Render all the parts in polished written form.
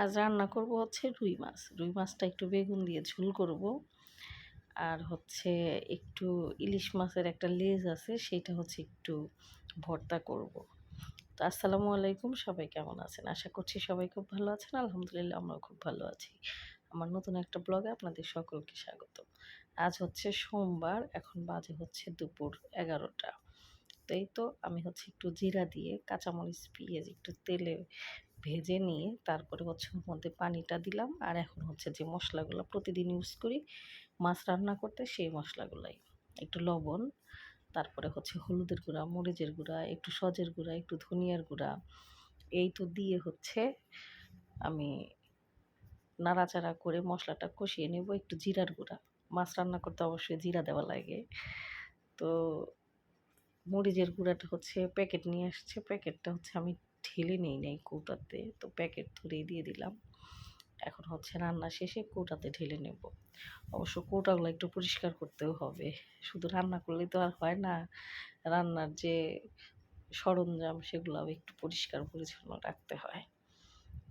আজ রান্না করব হচ্ছে রুই মাছ। রুই মাছটা একটু বেগুন দিয়ে ঝোল করব। আর হচ্ছে একটু ইলিশ মাছের একটা লেজ আছে, সেটা হচ্ছে একটু ভর্তা করব। তো আসসালামু আলাইকুম, সবাই কেমন আছেন? আশা করছি সবাই খুব ভালো আছেন। আলহামদুলিল্লাহ আমরাও খুব ভালো আছি। আমার নতুন একটা ব্লগে আপনাদের সকলকে স্বাগত। আজ হচ্ছে সোমবার, এখন বাজে হচ্ছে দুপুর 11টা। তো এই তো আমি হচ্ছে একটু জিরা দিয়ে কাঁচামরিচ, পেঁয়াজ একটু তেলে ভেজে নিয়ে তারপরে হচ্ছে ওর মধ্যে পানিটা দিলাম। আর এখন হচ্ছে যে মশলাগুলো প্রতিদিন ইউজ করি মাছ রান্না করতে, সেই মশলাগুলাই একটু লবণ, তারপরে হচ্ছে হলুদের গুঁড়া, মরিচের গুঁড়া, একটু সজের গুঁড়া, একটু ধনিয়ার গুঁড়া, এই তো দিয়ে হচ্ছে আমি নাড়াচাড়া করে মশলাটা কষিয়ে নেব। একটু জিরার গুঁড়া, মাছ রান্না করতে অবশ্যই জিরা দেওয়া লাগে। তো মরিচের গুঁড়াটা হচ্ছে প্যাকেট নিয়ে আসছে, প্যাকেটটা হচ্ছে আমি ঢেলে নেই নাই কৌটাতে, তো প্যাকেট ধরেই দিয়ে দিলাম। এখন হচ্ছে রান্না শেষে কৌটাতে ঢেলে নেব। অবশ্য কৌটাগুলো একটু পরিষ্কার করতেও হবে, শুধু রান্না করলেই তো আর হয় না। রান্নার যে সরঞ্জাম সেগুলোও একটু পরিষ্কার পরিচ্ছন্ন রাখতে হয়।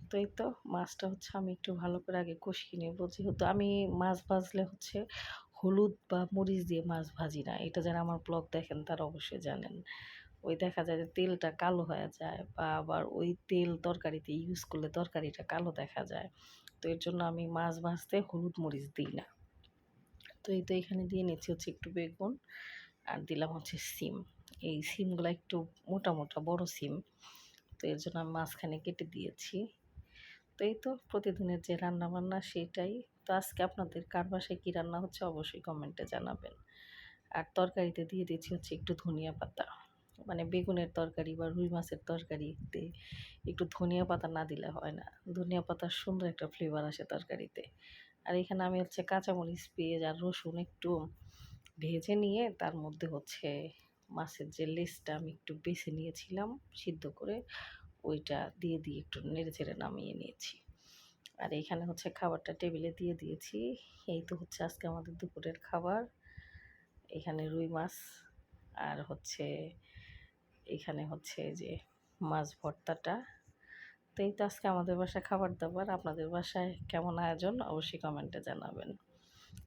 তো এই তো মাছটা হচ্ছে আমি একটু ভালো করে আগে কষিয়ে নেব। যেহেতু আমি মাছ ভাজলে হচ্ছে হলুদ বা মরিচ দিয়ে মাছ ভাজি না, এটা যারা আমার ব্লগ দেখেন তারা অবশ্যই জানেন। ওই দেখা যায় যে তেলটা কালো হয়ে যায়, বা আবার ওই তেল তরকারিতে ইউজ করলে তরকারিটা কালো দেখা যায়। তো এর জন্য আমি মাছ ভাজতে হলুদ মরিচ দিই না। তো এই তো এখানে দিয়ে নিচ্ছি হচ্ছে একটু বেগুন, আর দিলাম হচ্ছে সিম। এই সিমগুলো একটু মোটা মোটা বড় সিম, তো এর জন্য আমি মাঝখানে কেটে দিয়েছি। তো এই তো প্রতিদিনের যে রান্না বান্না সেটাই। তো আজকে আপনাদের কার বাসায় কী রান্না হচ্ছে অবশ্যই কমেন্টে জানাবেন। আর তরকারিতে দিয়ে দিচ্ছি হচ্ছে একটু ধনিয়া পাতা, মানে বেগুনের তরকারি বা রুই মাছের তরকারিতে একটু ধনিয়া পাতা না দিলে হয় না। ধনিয়া পাতার সুন্দর একটা ফ্লেভার আসে তরকারিতে। আর এখানে আমি হচ্ছে কাঁচামরিচ, পেঁয়াজ আর রসুন একটু ভেজে নিয়ে তার মধ্যে হচ্ছে মাছের যে লেজটা আমি একটু বেছে নিয়েছিলাম সিদ্ধ করে, ওইটা দিয়ে একটু নেড়ে চেড়ে নামিয়ে নিয়েছি। আর এইখানে হচ্ছে খাবারটা টেবিলে দিয়ে দিয়েছি। এই তো হচ্ছে আজকে আমাদের দুপুরের খাবার। এখানে রুই মাছ, আর হচ্ছে এখানে হচ্ছে যে মাছ ভর্তাটা। তো এই তো আজকে আমাদের বাসায় খাবার দাবার। আপনাদের বাসায় কেমন আয়োজন অবশ্যই কমেন্টে জানাবেন।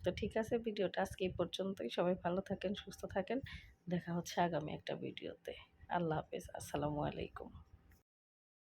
তো ঠিক আছে, ভিডিওটা আজকে এই পর্যন্তই। সবাই ভালো থাকেন, সুস্থ থাকেন। দেখা হচ্ছে আগামী একটা ভিডিওতে। আল্লাহ হাফেজ, আসসালামু আলাইকুম।